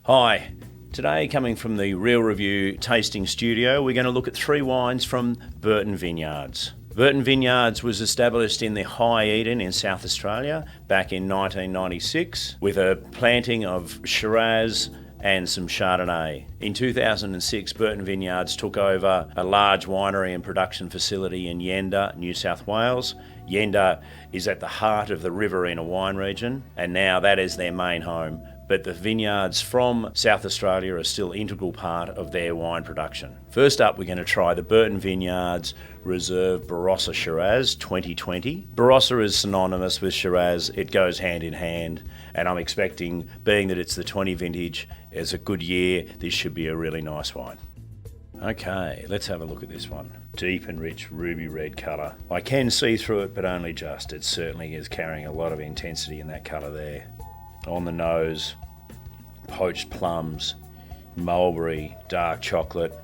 Hi, today coming from the Real Review tasting studio, we're going to look at 3 wines from Berton Vineyards. Berton Vineyards was established in the High Eden in South Australia back in 1996 with a planting of Shiraz and some Chardonnay. In 2006, Berton Vineyards took over a large winery and production facility in Yenda, New South Wales. Yenda is at the heart of the Riverina wine region, and now that is their main home. But the vineyards from South Australia are still an integral part of their wine production. First up, we're going to try the Berton Vineyards Reserve Barossa Shiraz 2020. Barossa is synonymous with Shiraz, it goes hand in hand, and I'm expecting, being that it's the 20 vintage, it's a good year, this should be a really nice wine. Okay, let's have a look at this one. Deep and rich ruby red colour. I can see through it, but only just. It certainly is carrying a lot of intensity in that colour there. On the nose, poached plums, mulberry, dark chocolate,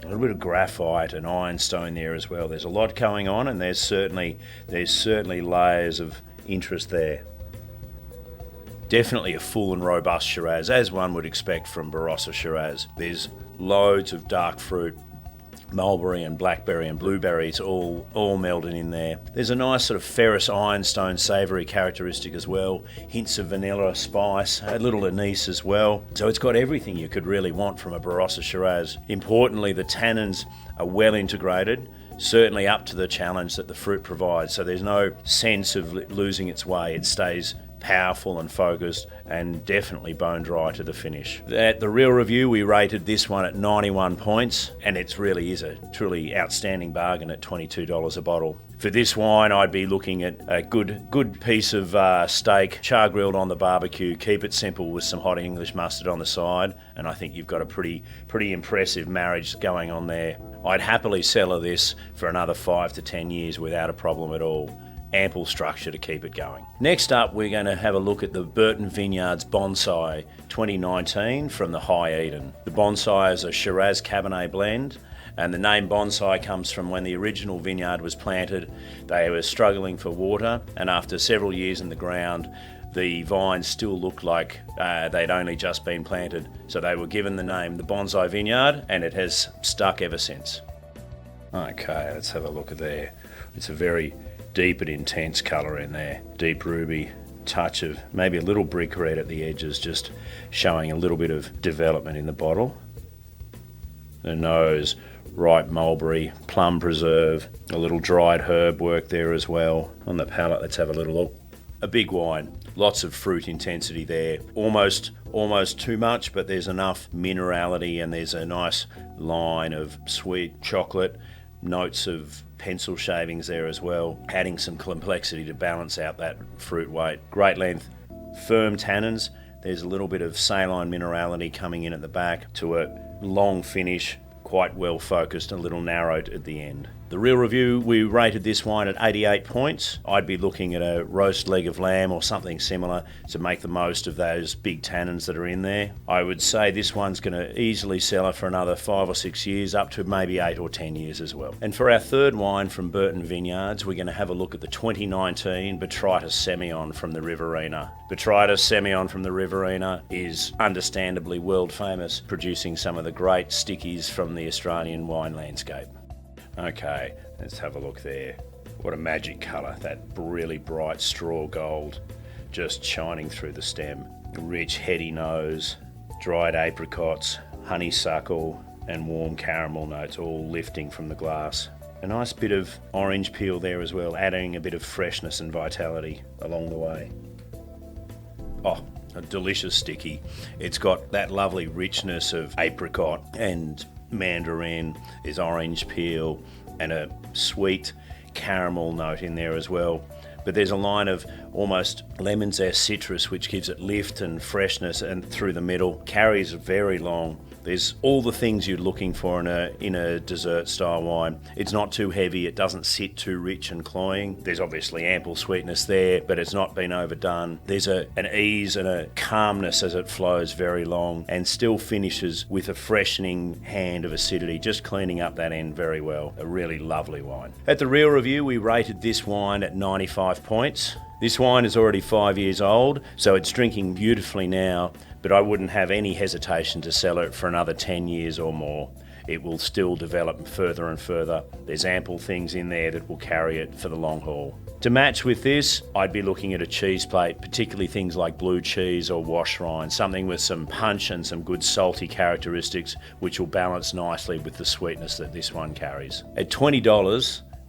a little bit of graphite and ironstone there as well. There's a lot going on, and there's certainly layers of interest there. Definitely a full and robust Shiraz, as one would expect from Barossa Shiraz. There's loads of dark fruit, mulberry and blackberry and blueberries all melded in there. There's a nice sort of ferrous ironstone savoury characteristic as well, hints of vanilla spice, a little anise as well. So it's got everything you could really want from a Barossa Shiraz. Importantly, the tannins are well integrated, certainly up to the challenge that the fruit provides, so there's no sense of losing its way. It stays powerful and focused, and definitely bone dry to the finish. At the Real Review, we rated this one at 91 points, and it really is a truly outstanding bargain at $22 a bottle. For this wine, I'd be looking at a good piece of steak, char grilled on the barbecue. Keep it simple with some hot English mustard on the side, and I think you've got a pretty impressive marriage going on there. I'd happily sell this for another 5 to 10 years without a problem at all. Ample structure to keep it going. Next up, we're going to have a look at the Berton Vineyards Bonsai 2019 from the High Eden. The Bonsai is a Shiraz Cabernet blend, and the name Bonsai comes from when the original vineyard was planted. They were struggling for water, and after several years in the ground, the vines still looked like they'd only just been planted. So they were given the name the Bonsai Vineyard, and it has stuck ever since. Okay, let's have a look at there. It's a very deep and intense colour in there. Deep ruby, touch of maybe a little brick red at the edges, just showing a little bit of development in the bottle. The nose, ripe mulberry, plum preserve, a little dried herb work there as well. On the palate, let's have a little look. A big wine, lots of fruit intensity there. Almost too much, but there's enough minerality, and there's a nice line of sweet chocolate, notes of pencil shavings there as well, adding some complexity to balance out that fruit weight. Great length, firm tannins. There's a little bit of saline minerality coming in at the back to a long finish, quite well focused and a little narrowed at the end. The Real Review, we rated this wine at 88 points. I'd be looking at a roast leg of lamb or something similar to make the most of those big tannins that are in there. I would say this one's going to easily sell it for another 5 or 6 years, up to maybe 8 or 10 years as well. And for our third wine from Berton Vineyards, we're going to have a look at the 2019 Botrytis Semillon from the Riverina. Botrytis Semillon from the Riverina is understandably world famous, producing some of the great stickies from the Australian wine landscape. Okay, let's have a look there. What a magic colour, that really bright straw gold just shining through the stem. Rich heady nose, dried apricots, honeysuckle and warm caramel notes all lifting from the glass. A nice bit of orange peel there as well, adding a bit of freshness and vitality along the way. Oh, a delicious sticky. It's got that lovely richness of apricot and mandarin, there's orange peel and a sweet caramel note in there as well. But there's a line of almost lemon zest citrus which gives it lift and freshness, and through the middle carries very long. There's all the things you're looking for in a dessert style wine. It's not too heavy, it doesn't sit too rich and cloying. There's obviously ample sweetness there, but it's not been overdone. There's an ease and a calmness as it flows very long, and still finishes with a freshening hand of acidity, just cleaning up that end very well. A really lovely wine. At the Real Review, we rated this wine at 95 points. This wine is already 5 years old, so it's drinking beautifully now, but I wouldn't have any hesitation to sell it for another 10 years or more. It will still develop further and further. There's ample things in there that will carry it for the long haul. To match with this, I'd be looking at a cheese plate, particularly things like blue cheese or wash rind, something with some punch and some good salty characteristics, which will balance nicely with the sweetness that this one carries. At $20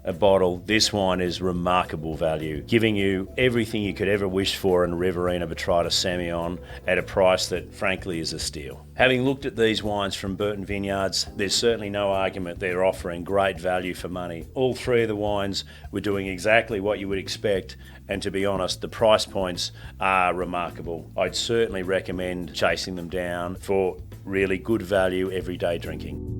a bottle, this wine is remarkable value, giving you everything you could ever wish for in Reserve Botrytis Semillon at a price that frankly is a steal. Having looked at these wines from Berton Vineyards, there's certainly no argument they're offering great value for money. All three of the wines were doing exactly what you would expect, and to be honest, the price points are remarkable. I'd certainly recommend chasing them down for really good value everyday drinking.